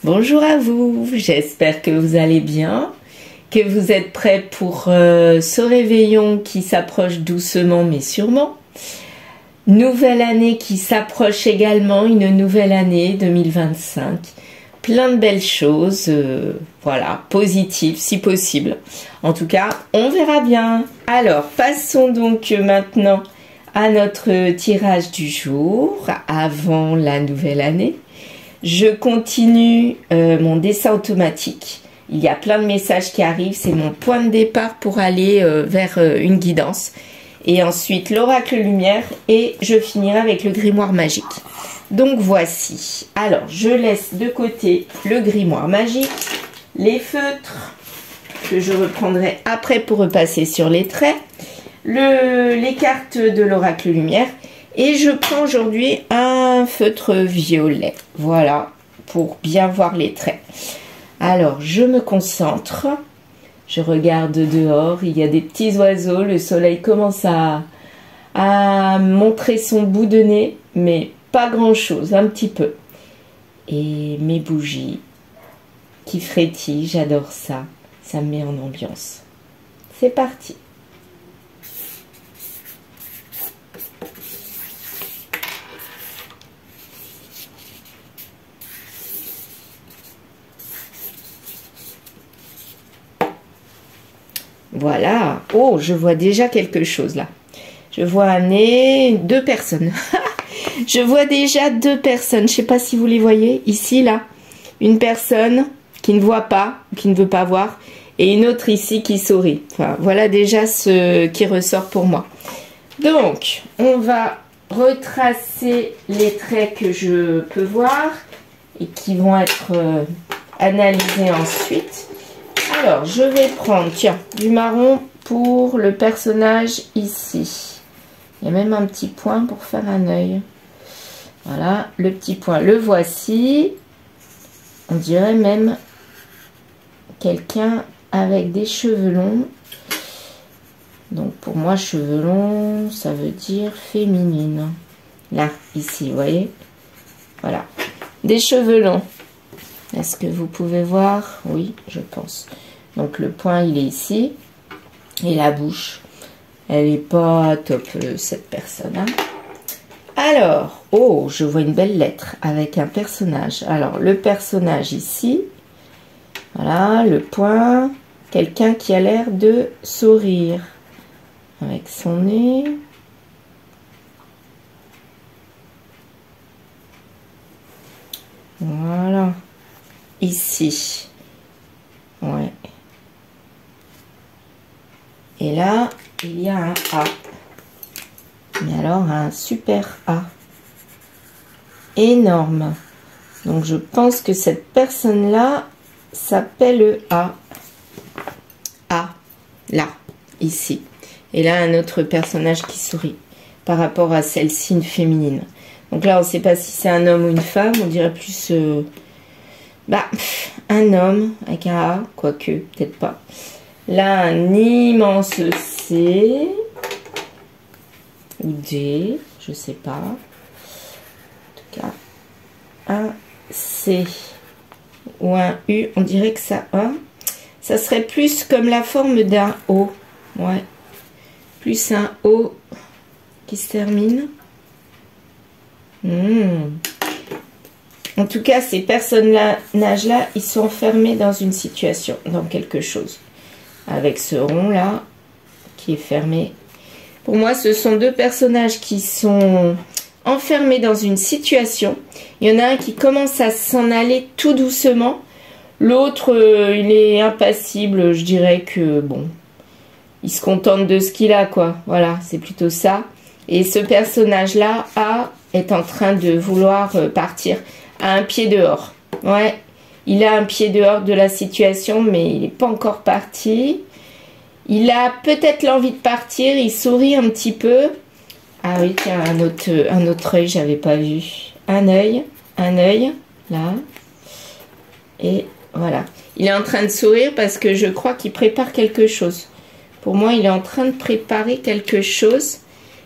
Bonjour à vous, j'espère que vous allez bien, que vous êtes prêts pour ce réveillon qui s'approche doucement mais sûrement. Nouvelle année qui s'approche également, une nouvelle année 2025. Plein de belles choses, voilà, positives si possible. En tout cas, on verra bien. Alors, passons donc maintenant à notre tirage du jour, avant la nouvelle année. Je continue mon dessin automatique. Il y a plein de messages qui arrivent. C'est mon point de départ pour aller vers une guidance. Et ensuite, l'oracle lumière. Et je finirai avec le grimoire magique. Donc, voici. Alors, je laisse de côté le grimoire magique, les feutres, que je reprendrai après pour repasser sur les traits, les cartes de l'oracle lumière. Et je prends aujourd'hui un feutre violet. Voilà, pour bien voir les traits. Alors, je me concentre. Je regarde dehors. Il y a des petits oiseaux. Le soleil commence à montrer son bout de nez. Mais pas grand-chose, un petit peu. Et mes bougies qui frétillent. J'adore ça. Ça me met en ambiance. C'est parti. Voilà. Oh, je vois déjà quelque chose là. Je vois un nez, deux personnes. Je vois déjà deux personnes. Je ne sais pas si vous les voyez. Ici, là. Une personne qui ne voit pas, qui ne veut pas voir. Et une autre ici qui sourit. Enfin, voilà déjà ce qui ressort pour moi. Donc, on va retracer les traits que je peux voir. Et qui vont être analysés ensuite. Alors, je vais prendre, tiens, du marron pour le personnage ici. Il y a même un petit point pour faire un œil. Voilà, le petit point, le voici. On dirait même quelqu'un avec des cheveux longs. Donc, pour moi, cheveux longs, ça veut dire féminine. Là, ici, vous voyez? Voilà, des cheveux longs. Est-ce que vous pouvez voir? Oui, je pense. Donc le point, il est ici. Et la bouche, elle n'est pas top, cette personne. Hein. Alors, oh, je vois une belle lettre avec un personnage. Alors, le personnage ici. Voilà, le point. Quelqu'un qui a l'air de sourire. Avec son nez. Voilà. Ici. Ouais. Et là, il y a un A. Mais alors, un super A. Énorme. Donc, je pense que cette personne-là s'appelle A. A. Là. Ici. Et là, un autre personnage qui sourit. Par rapport à celle-ci, une féminine. Donc là, on ne sait pas si c'est un homme ou une femme. On dirait plus... un homme avec un A, quoique, peut-être pas. Là, un immense C ou D, je sais pas. En tout cas, un C ou un U, on dirait que ça serait plus comme la forme d'un O. Ouais, plus un O qui se termine. En tout cas, ces personnages-là, ils sont enfermés dans une situation, dans quelque chose. Avec ce rond-là, qui est fermé. Pour moi, ce sont deux personnages qui sont enfermés dans une situation. Il y en a un qui commence à s'en aller tout doucement. L'autre, il est impassible. Je dirais que, bon, il se contente de ce qu'il a, quoi. Voilà, c'est plutôt ça. Et ce personnage-là, est en train de vouloir partir à un pied dehors. Ouais, il a un pied dehors de la situation, mais il n'est pas encore parti. Il a peut-être l'envie de partir, il sourit un petit peu. Ah oui, tiens, un autre œil, j'avais pas vu. Un œil, là. Et voilà. Il est en train de sourire parce que je crois qu'il prépare quelque chose. Pour moi, il est en train de préparer quelque chose.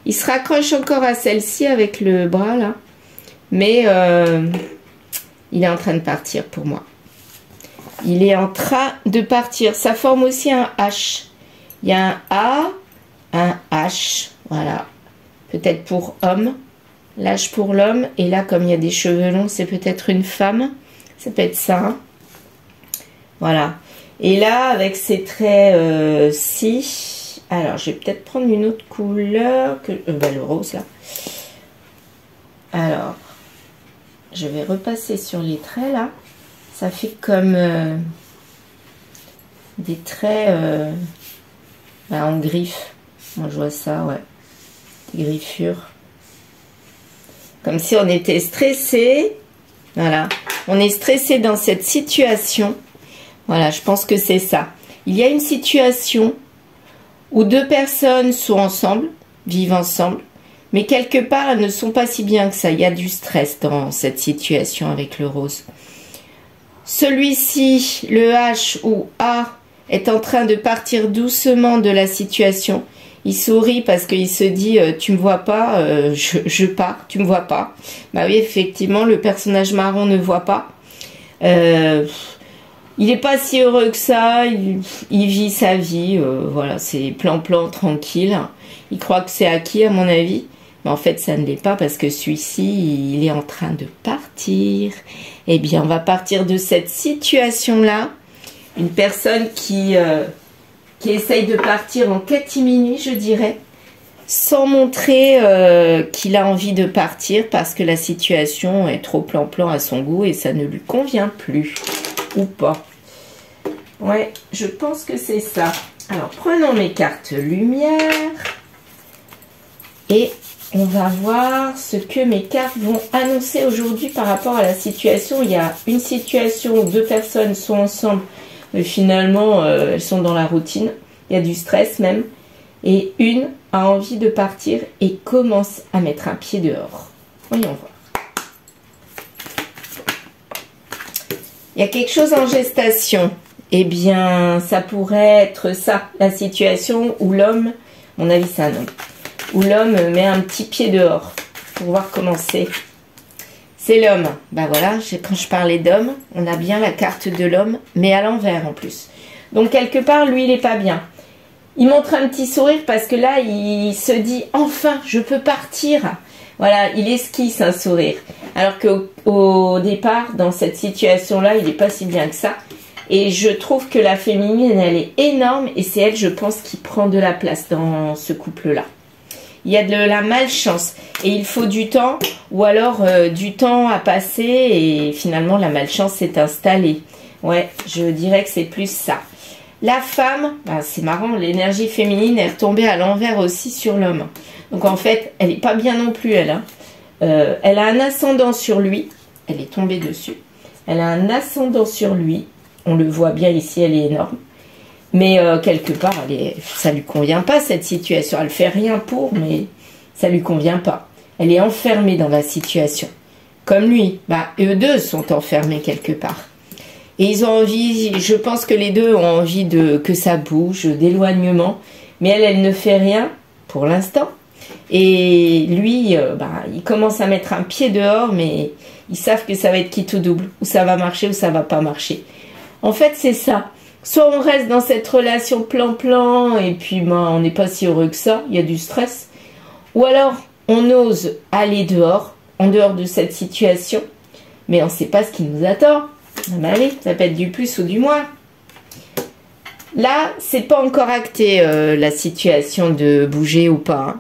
Il se raccroche encore à celle-ci avec le bras, là. Mais Il est en train de partir pour moi. Il est en train de partir. Ça forme aussi un H. Il y a un A, un H. Voilà. Peut-être pour homme. L'H pour l'homme. Et là, comme il y a des cheveux longs, c'est peut-être une femme. Ça peut être ça. Hein. Voilà. Et là, avec ces traits-ci... alors, je vais peut-être prendre une autre couleur. Le rose, là. Alors, je vais repasser sur les traits, là. Ça fait comme des traits en griffe. Moi, je vois ça, ouais. Des griffures. Comme si on était stressé. Voilà. On est stressé dans cette situation. Voilà, je pense que c'est ça. Il y a une situation où deux personnes sont ensemble, vivent ensemble, mais quelque part, elles ne sont pas si bien que ça. Il y a du stress dans cette situation avec le rose. Celui-ci, le H ou A, est en train de partir doucement de la situation. Il sourit parce qu'il se dit tu me vois pas, je pars, tu me vois pas. Bah oui, effectivement, le personnage marron ne voit pas. Il n'est pas si heureux que ça, il vit sa vie, voilà, c'est plan-plan, tranquille. Il croit que c'est acquis à mon avis, mais en fait ça ne l'est pas parce que celui-ci, il est en train de partir. Eh bien, on va partir de cette situation-là. Une personne qui essaye de partir en catimini, je dirais, sans montrer qu'il a envie de partir parce que la situation est trop plan-plan à son goût et ça ne lui convient plus. Ou pas. Ouais, je pense que c'est ça. Alors, prenons mes cartes lumière et on va voir ce que mes cartes vont annoncer aujourd'hui par rapport à la situation. Il y a une situation où deux personnes sont ensemble, mais finalement, elles sont dans la routine. Il y a du stress même. Et une a envie de partir et commence à mettre un pied dehors. Voyons voir. Il y a quelque chose en gestation. Eh bien, ça pourrait être ça, la situation où l'homme, à mon avis c'est un homme, où l'homme met un petit pied dehors pour voir comment c'est. C'est l'homme. Ben voilà, quand je parlais d'homme, on a bien la carte de l'homme, mais à l'envers en plus. Donc quelque part, lui, il n'est pas bien. Il montre un petit sourire parce que là, il se dit « Enfin, je peux partir !» Voilà, il esquisse un sourire. Alors qu'au départ, dans cette situation-là, il n'est pas si bien que ça. Et je trouve que la féminine, elle est énorme et c'est elle, je pense, qui prend de la place dans ce couple-là. Il y a de la malchance et il faut du temps ou alors du temps à passer et finalement la malchance s'est installée. Ouais, je dirais que c'est plus ça. La femme, bah c'est marrant, l'énergie féminine est retombée à l'envers aussi sur l'homme. Donc en fait, elle n'est pas bien non plus, elle. Hein. Elle a un ascendant sur lui, elle est tombée dessus. Elle a un ascendant sur lui, on le voit bien ici, elle est énorme. Mais quelque part, ça lui convient pas cette situation. Elle fait rien pour, mais ça lui convient pas. Elle est enfermée dans la situation. Comme lui, bah, eux deux sont enfermés quelque part. Et ils ont envie, je pense que les deux ont envie que ça bouge, d'éloignement. Mais elle ne fait rien pour l'instant. Et lui, bah, il commence à mettre un pied dehors, mais ils savent que ça va être quitte ou double. Ou ça va marcher ou ça va pas marcher. En fait, c'est ça. Soit on reste dans cette relation plan-plan et puis ben, on n'est pas si heureux que ça, il y a du stress. Ou alors on ose aller dehors, en dehors de cette situation, mais on ne sait pas ce qui nous attend. Ah ben allez, ça peut être du plus ou du moins. Là, c'est pas encore acté la situation de bouger ou pas. Hein.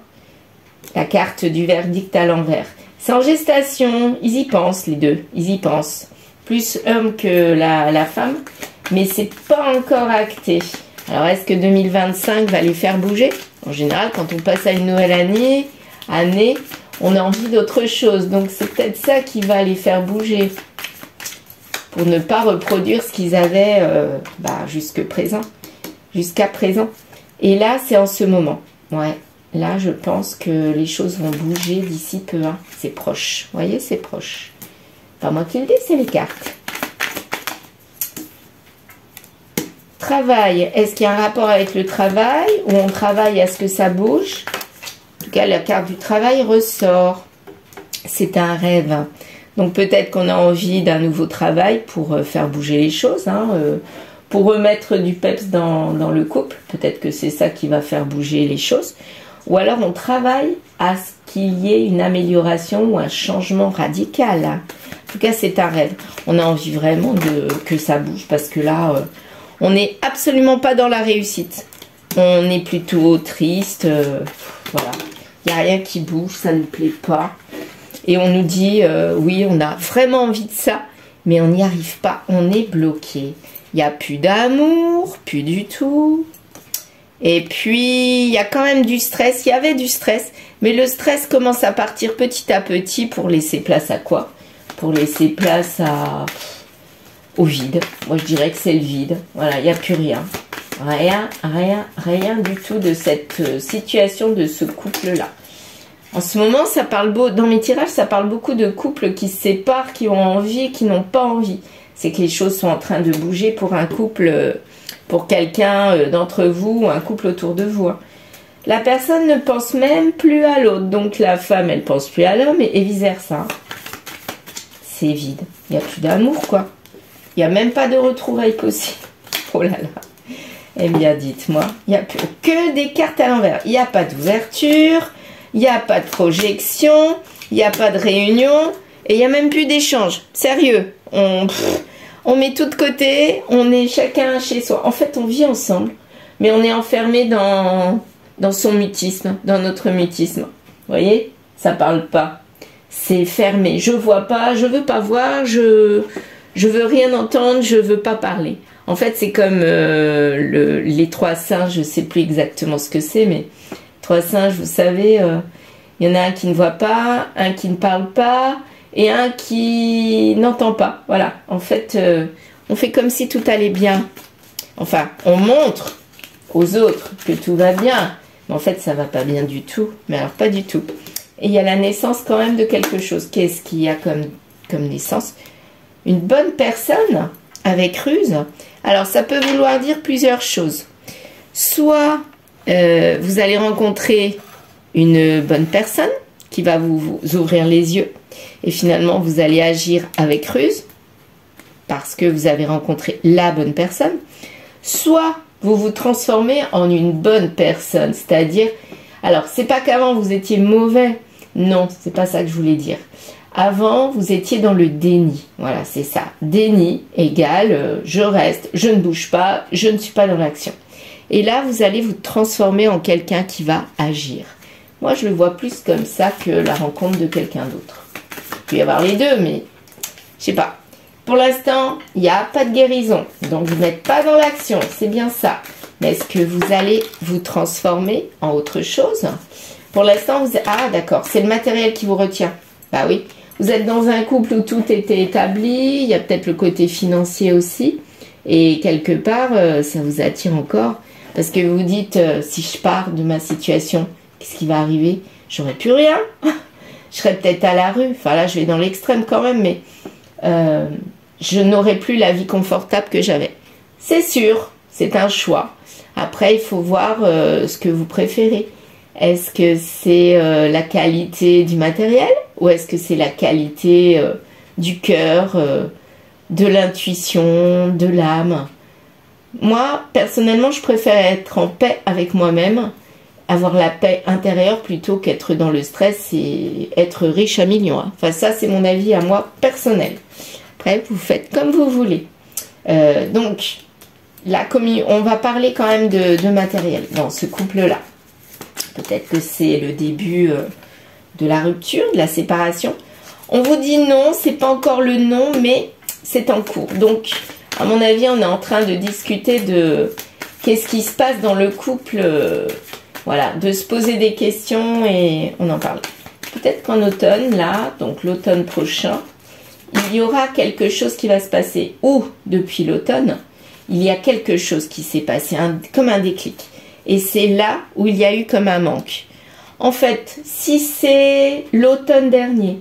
La carte du verdict à l'envers. C'est en gestation, ils y pensent les deux, ils y pensent. Plus homme que la femme. Mais c'est pas encore acté. Alors, est-ce que 2025 va les faire bouger? En général, quand on passe à une nouvelle année, on a envie d'autre chose. Donc, c'est peut-être ça qui va les faire bouger. Pour ne pas reproduire ce qu'ils avaient jusqu'à présent. Et là, c'est en ce moment. Ouais. Là, je pense que les choses vont bouger d'ici peu. Hein. C'est proche. Vous voyez, c'est proche. Pas moi qui le dis, c'est les cartes. Travail, est-ce qu'il y a un rapport avec le travail ou on travaille à ce que ça bouge? En tout cas, la carte du travail ressort. C'est un rêve. Donc peut-être qu'on a envie d'un nouveau travail pour faire bouger les choses, hein, pour remettre du peps dans le couple. Peut-être que c'est ça qui va faire bouger les choses. Ou alors on travaille à ce qu'il y ait une amélioration ou un changement radical. Hein. En tout cas, c'est un rêve. On a envie vraiment que ça bouge parce que là, on n'est absolument pas dans la réussite. On est plutôt triste. Voilà. Il n'y a rien qui bouge, ça ne plaît pas. Et on nous dit, oui, on a vraiment envie de ça, mais on n'y arrive pas. On est bloqué. Il n'y a plus d'amour, plus du tout. Et puis, il y a quand même du stress. Il y avait du stress, mais le stress commence à partir petit à petit pour laisser place à quoi? Pour laisser place au vide. Moi, je dirais que c'est le vide. Voilà, il n'y a plus rien. Rien du tout de cette situation, de ce couple-là. En ce moment, ça parle dans mes tirages, ça parle beaucoup de couples qui se séparent, qui ont envie et qui n'ont pas envie. C'est que les choses sont en train de bouger pour un couple, pour quelqu'un d'entre vous, ou un couple autour de vous. La personne ne pense même plus à l'autre. Donc la femme, elle pense plus à l'homme et vice-versa. C'est vide. Il n'y a plus d'amour, quoi. Il n'y a même pas de retrouvailles possible. Oh là là. Eh bien, dites-moi, il n'y a plus que des cartes à l'envers. Il n'y a pas d'ouverture, il n'y a pas de projection, il n'y a pas de réunion, et il n'y a même plus d'échange. Sérieux, on met tout de côté, on est chacun chez soi. En fait, on vit ensemble, mais on est enfermé dans son mutisme, dans notre mutisme. Vous voyez, ça parle pas. C'est fermé. Je vois pas, je veux pas voir, je veux rien entendre, je veux pas parler. En fait, c'est comme les trois singes, je ne sais plus exactement ce que c'est, mais trois singes, vous savez, il y en a un qui ne voit pas, un qui ne parle pas, et un qui n'entend pas. Voilà, en fait, on fait comme si tout allait bien. Enfin, on montre aux autres que tout va bien, mais en fait, ça va pas bien du tout. Mais alors, pas du tout. Et il y a la naissance quand même de quelque chose. Qu'est-ce qu'il y a comme naissance? Une bonne personne avec ruse. Alors, ça peut vouloir dire plusieurs choses. Soit vous allez rencontrer une bonne personne qui va vous ouvrir les yeux et finalement, vous allez agir avec ruse parce que vous avez rencontré la bonne personne. Soit vous vous transformez en une bonne personne, c'est-à-dire, alors, c'est pas qu'avant vous étiez mauvais. Non, c'est pas ça que je voulais dire. Avant, vous étiez dans le déni. Voilà, c'est ça. Déni égale je reste, je ne bouge pas, je ne suis pas dans l'action. Et là, vous allez vous transformer en quelqu'un qui va agir. Moi, je le vois plus comme ça que la rencontre de quelqu'un d'autre. Il peut y avoir les deux, mais je sais pas. Pour l'instant, il n'y a pas de guérison. Donc, vous n'êtes pas dans l'action. C'est bien ça. Mais est-ce que vous allez vous transformer en autre chose? Pour l'instant, vous... Ah, d'accord. C'est le matériel qui vous retient. Bah oui. Vous êtes dans un couple où tout était établi, il y a peut-être le côté financier aussi, et quelque part, ça vous attire encore, parce que vous dites, si je pars de ma situation, qu'est-ce qui va arriver? J'aurai plus rien, je serai peut-être à la rue, enfin là je vais dans l'extrême quand même, mais je n'aurai plus la vie confortable que j'avais. C'est sûr, c'est un choix. Après, il faut voir ce que vous préférez. Est-ce que c'est la qualité du matériel ou est-ce que c'est la qualité du cœur, de l'intuition, de l'âme? Moi, personnellement, je préfère être en paix avec moi-même, avoir la paix intérieure plutôt qu'être dans le stress et être riche à millions. Hein. Enfin, ça, c'est mon avis à moi personnel. Après, vous faites comme vous voulez. Donc, on va parler quand même de matériel dans ce couple-là. Peut-être que c'est le début de la rupture, de la séparation. On vous dit non, c'est pas encore le non, mais c'est en cours. Donc, à mon avis, on est en train de discuter de qu'est-ce qui se passe dans le couple. Voilà, de se poser des questions et on en parle. Peut-être qu'en automne, là, donc l'automne prochain, il y aura quelque chose qui va se passer. Ou, depuis l'automne, il y a quelque chose qui s'est passé, comme un déclic. Et c'est là où il y a eu comme un manque. En fait, si c'est l'automne dernier,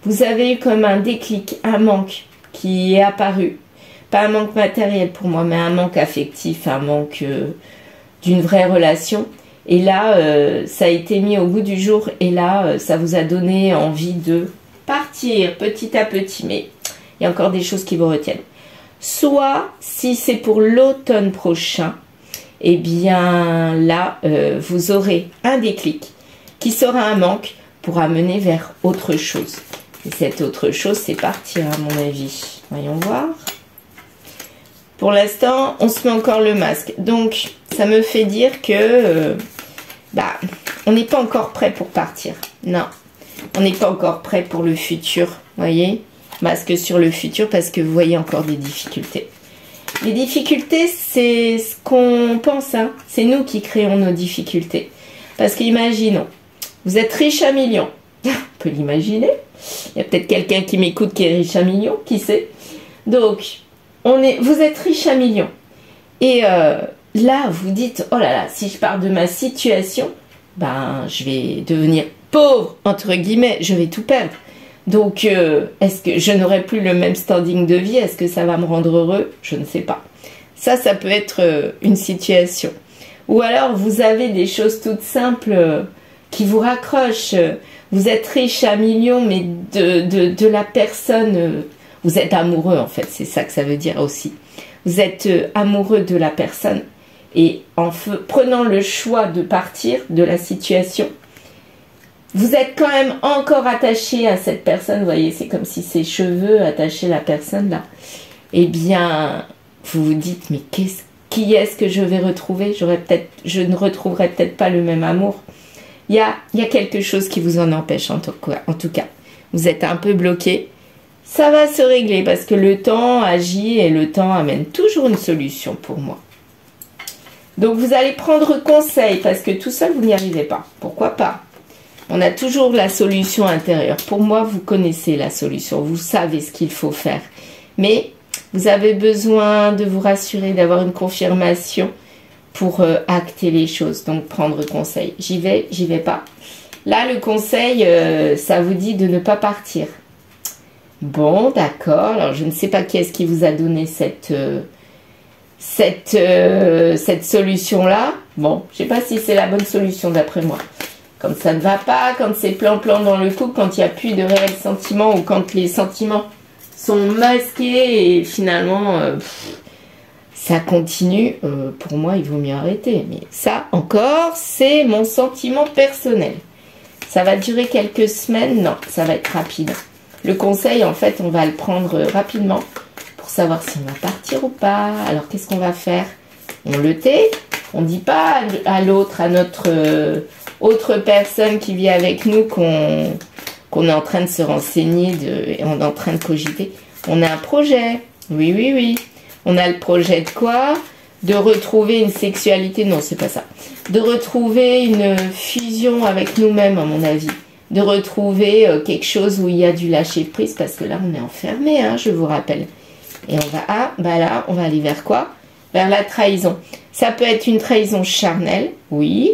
vous avez eu comme un déclic, un manque qui est apparu. Pas un manque matériel pour moi, mais un manque affectif, un manque d'une vraie relation. Et là, ça a été mis au goût du jour. Et là, ça vous a donné envie de partir petit à petit, mais il y a encore des choses qui vous retiennent. Soit, si c'est pour l'automne prochain, eh bien là, vous aurez un déclic qui sera un manque pour amener vers autre chose. Et cette autre chose, c'est partir à mon avis. Voyons voir. Pour l'instant, on se met encore le masque. Donc, ça me fait dire que on n'est pas encore prêt pour partir. Non, on n'est pas encore prêt pour le futur. Voyez, masque sur le futur parce que vous voyez encore des difficultés. Les difficultés, c'est ce qu'on pense. Hein. C'est nous qui créons nos difficultés. Parce qu'imaginons, vous êtes riche à millions. On peut l'imaginer. Il y a peut-être quelqu'un qui m'écoute qui est riche à millions, qui sait. Donc, vous êtes riche à millions. Et là, vous dites, oh là là, si je pars de ma situation, je vais devenir pauvre, entre guillemets, je vais tout perdre. Donc, est-ce que je n'aurai plus le même standing de vie? Est-ce que ça va me rendre heureux? Je ne sais pas. Ça peut être une situation. Ou alors, vous avez des choses toutes simples qui vous raccrochent. Vous êtes riche à millions, mais de la personne... vous êtes amoureux, en fait. C'est ça que ça veut dire aussi. Vous êtes amoureux de la personne. Et en prenant le choix de partir de la situation, vous êtes quand même encore attaché à cette personne. Vous voyez, c'est comme si ses cheveux attachaient la personne là. Eh bien, vous vous dites, mais qui est-ce que je vais retrouver? Je ne retrouverai peut-être pas le même amour. Il y a quelque chose qui vous en empêche en tout cas. Vous êtes un peu bloqué. Ça va se régler parce que le temps agit et le temps amène toujours une solution pour moi. Donc vous allez prendre conseil parce que tout seul vous n'y arrivez pas. Pourquoi pas? On a toujours la solution intérieure. Pour moi, vous connaissez la solution. Vous savez ce qu'il faut faire. Mais vous avez besoin de vous rassurer, d'avoir une confirmation pour acter les choses. Donc prendre conseil. J'y vais pas. Là, le conseil, ça vous dit de ne pas partir. Bon, d'accord. Alors, je ne sais pas qui est-ce qui vous a donné cette solution-là. Bon, je ne sais pas si c'est la bonne solution d'après moi. Quand ça ne va pas, quand c'est plan-plan dans le couple, quand il n'y a plus de réels sentiments ou quand les sentiments sont masqués et finalement ça continue, pour moi, il vaut mieux arrêter. Mais ça, encore, c'est mon sentiment personnel. Ça va durer quelques semaines? Non, ça va être rapide. Le conseil, en fait, on va le prendre rapidement pour savoir si on va partir ou pas. Alors, qu'est-ce qu'on va faire? On le tait. On ne dit pas à l'autre, à notre autre personne qui vit avec nous qu'on est en train de se renseigner et on est en train de cogiter. On a un projet. Oui, oui, oui. On a le projet de quoi? De retrouver une sexualité. Non, c'est pas ça. De retrouver une fusion avec nous-mêmes, à mon avis. De retrouver quelque chose où il y a du lâcher prise, parce que là, on est enfermé, hein, je vous rappelle. Et on va, là, on va aller vers quoi? Vers la trahison. Ça peut être une trahison charnelle, oui,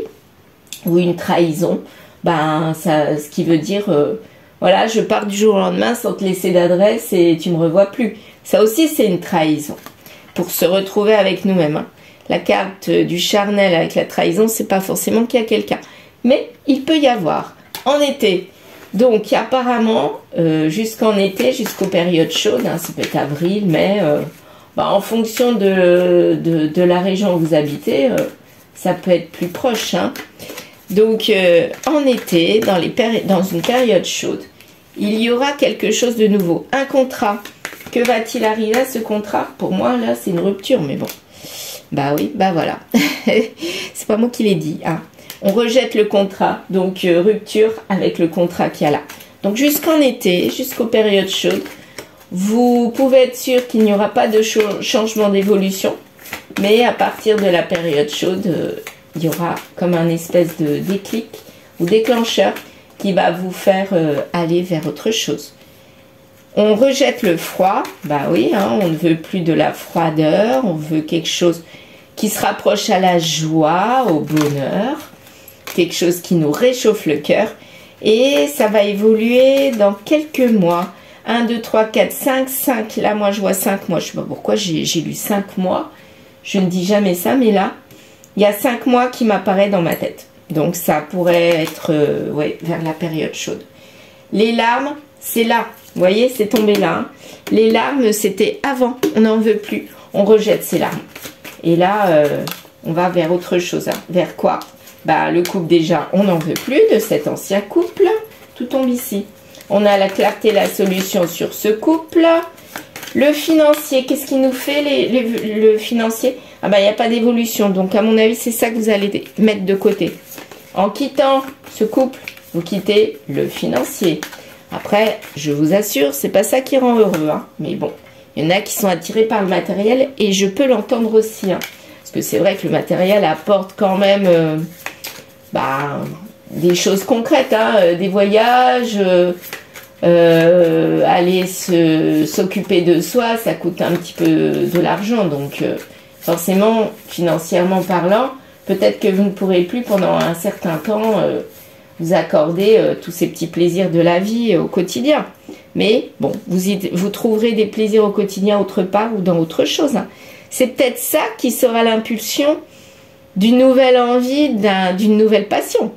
ou une trahison, ce qui veut dire, voilà, je pars du jour au lendemain sans te laisser d'adresse et tu me revois plus. Ça aussi, c'est une trahison, pour se retrouver avec nous-mêmes. Hein. La carte du charnel avec la trahison, c'est pas forcément qu'il y a quelqu'un, mais il peut y avoir. En été, donc apparemment, jusqu'en été, jusqu'aux périodes chaudes, hein, ça peut être avril, mai, en fonction de la région où vous habitez, ça peut être plus proche. Hein. Donc, en été, dans une période chaude, il y aura quelque chose de nouveau. Un contrat. Que va-t-il arriver à ce contrat? Pour moi, là, c'est une rupture, mais bon. Bah oui, bah voilà. C'est pas moi qui l'ai dit, hein. On rejette le contrat, donc rupture avec le contrat qu'il y a là. Donc jusqu'en été, jusqu'aux périodes chaudes, vous pouvez être sûr qu'il n'y aura pas de changement d'évolution. Mais à partir de la période chaude, il y aura comme un espèce de déclic ou déclencheur qui va vous faire aller vers autre chose. On rejette le froid, bah oui, hein, on ne veut plus de la froideur, on veut quelque chose qui se rapproche à la joie, au bonheur. Quelque chose qui nous réchauffe le cœur. Et ça va évoluer dans quelques mois. 1, 2, 3, 4, 5. Là, moi, je vois 5 mois. Je ne sais pas pourquoi j'ai lu 5 mois. Je ne dis jamais ça, mais là, il y a 5 mois qui m'apparaît dans ma tête. Donc, ça pourrait être vers la période chaude. Les larmes, c'est là. Vous voyez, c'est tombé là. Hein. Les larmes, c'était avant. On n'en veut plus. On rejette ces larmes. Et là, on va vers autre chose. Hein. Vers quoi? Bah, le couple, déjà, on n'en veut plus de cet ancien couple. Tout tombe ici. On a la clarté, la solution sur ce couple. Le financier, qu'est-ce qu'il nous fait le financier? Ah bah, il n'y a pas d'évolution. Donc, à mon avis, c'est ça que vous allez mettre de côté. En quittant ce couple, vous quittez le financier. Après, je vous assure, c'est pas ça qui rend heureux. Hein. Mais bon, il y en a qui sont attirés par le matériel et je peux l'entendre aussi. Hein. Parce que c'est vrai que le matériel apporte quand même des choses concrètes. Hein, des voyages, aller s'occuper de soi, ça coûte un petit peu de l'argent. Donc, forcément, financièrement parlant, peut-être que vous ne pourrez plus pendant un certain temps vous accorder tous ces petits plaisirs de la vie au quotidien. Mais bon, vous trouverez des plaisirs au quotidien autre part ou dans autre chose. Hein. C'est peut-être ça qui sera l'impulsion d'une nouvelle envie, d'une nouvelle passion.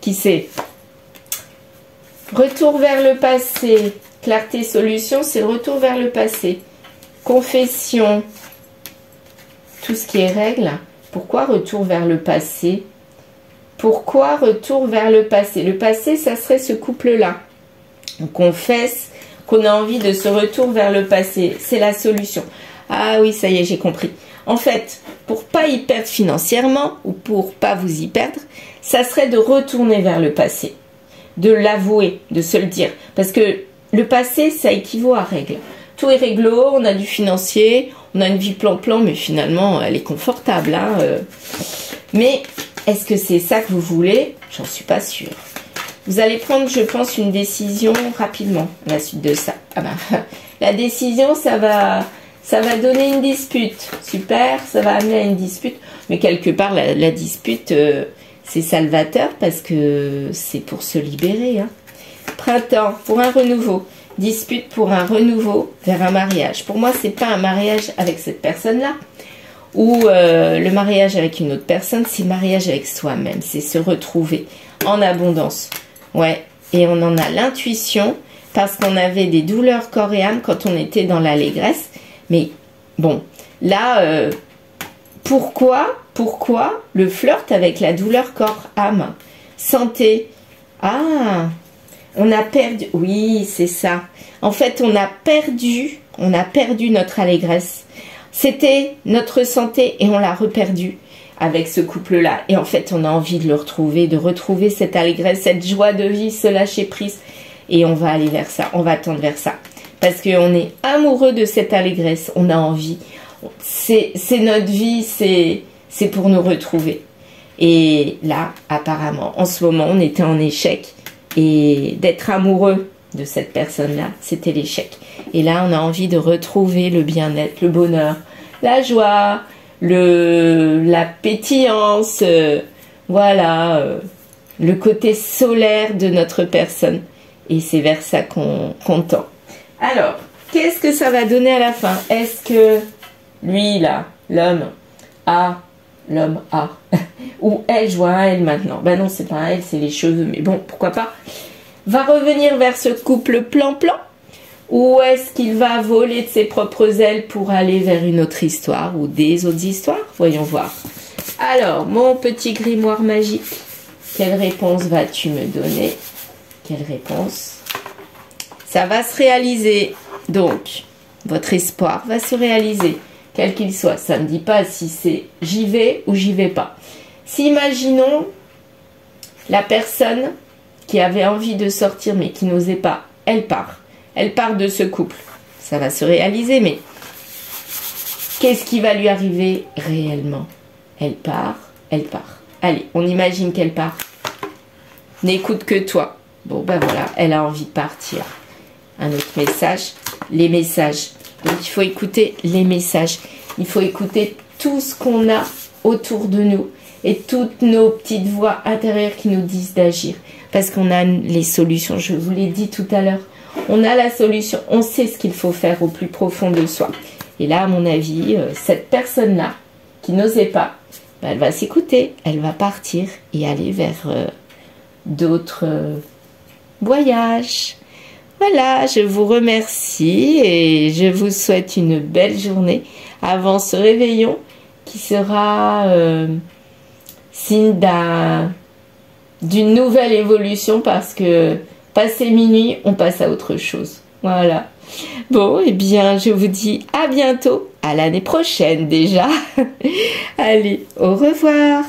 Qui sait? Retour vers le passé. Clarté, solution, c'est le retour vers le passé. Confession. Tout ce qui est règle. Pourquoi retour vers le passé? Pourquoi retour vers le passé? Le passé, ça serait ce couple-là. On confesse qu'on a envie de ce retour vers le passé. C'est la solution. Ah oui, ça y est, j'ai compris. En fait, pour pas y perdre financièrement ou pour pas vous y perdre, ça serait de retourner vers le passé. De l'avouer, de se le dire. Parce que le passé, ça équivaut à règle. Tout est réglo, on a du financier, on a une vie plan-plan, mais finalement, elle est confortable. Hein, Mais est-ce que c'est ça que vous voulez? J'en suis pas sûre. Vous allez prendre, je pense, une décision rapidement à la suite de ça. Ah bah, la décision, ça va donner une dispute. Super, ça va amener à une dispute. Mais quelque part, la dispute, c'est salvateur parce que c'est pour se libérer. Hein. Printemps, pour un renouveau. Dispute pour un renouveau vers un mariage. Pour moi, c'est pas un mariage avec cette personne-là. Ou le mariage avec une autre personne, c'est mariage avec soi-même. C'est se retrouver en abondance. Ouais, et on en a l'intuition parce qu'on avait des douleurs corps et âme quand on était dans l'allégresse. Mais bon, là, pourquoi le flirt avec la douleur corps-âme? Santé. Ah, on a perdu. Oui, c'est ça. En fait, on a perdu notre allégresse. C'était notre santé et on l'a reperdu avec ce couple-là. Et en fait, on a envie de le retrouver, de retrouver cette allégresse, cette joie de vie, ce lâcher prise. Et on va aller vers ça, on va tendre vers ça. Parce qu'on est amoureux de cette allégresse, on a envie. C'est notre vie, c'est pour nous retrouver. Et là, apparemment, en ce moment, on était en échec. Et d'être amoureux de cette personne-là, c'était l'échec. Et là, on a envie de retrouver le bien-être, le bonheur, la joie, la pétillance, voilà, le côté solaire de notre personne. Et c'est vers ça qu'on tend. Alors, qu'est-ce que ça va donner à la fin? Est-ce que lui, là, l'homme a, ou elle, je vois un elle maintenant. Ben non, c'est pas un elle, c'est les cheveux, mais bon, pourquoi pas. Va revenir vers ce couple plan-plan? Ou est-ce qu'il va voler de ses propres ailes pour aller vers une autre histoire ou des autres histoires? Voyons voir. Alors, mon petit grimoire magique, quelle réponse vas-tu me donner? Quelle réponse? Ça va se réaliser. Donc, votre espoir va se réaliser, quel qu'il soit. Ça ne me dit pas si c'est j'y vais ou j'y vais pas. Si, imaginons, la personne qui avait envie de sortir mais qui n'osait pas, elle part. Elle part de ce couple. Ça va se réaliser, mais qu'est-ce qui va lui arriver réellement? Elle part, elle part. Allez, on imagine qu'elle part. N'écoute que toi. Bon, ben voilà, elle a envie de partir. Un autre message, les messages. Donc, il faut écouter les messages. Il faut écouter tout ce qu'on a autour de nous et toutes nos petites voix intérieures qui nous disent d'agir. Parce qu'on a les solutions, je vous l'ai dit tout à l'heure. On a la solution, on sait ce qu'il faut faire au plus profond de soi. Et là, à mon avis, cette personne-là, qui n'osait pas, ben, elle va s'écouter, elle va partir et aller vers d'autres voyages. Voilà, je vous remercie et je vous souhaite une belle journée avant ce réveillon qui sera signe d'une nouvelle évolution parce que passé minuit, on passe à autre chose. Voilà. Bon, eh bien, je vous dis à bientôt, à l'année prochaine déjà. Allez, au revoir.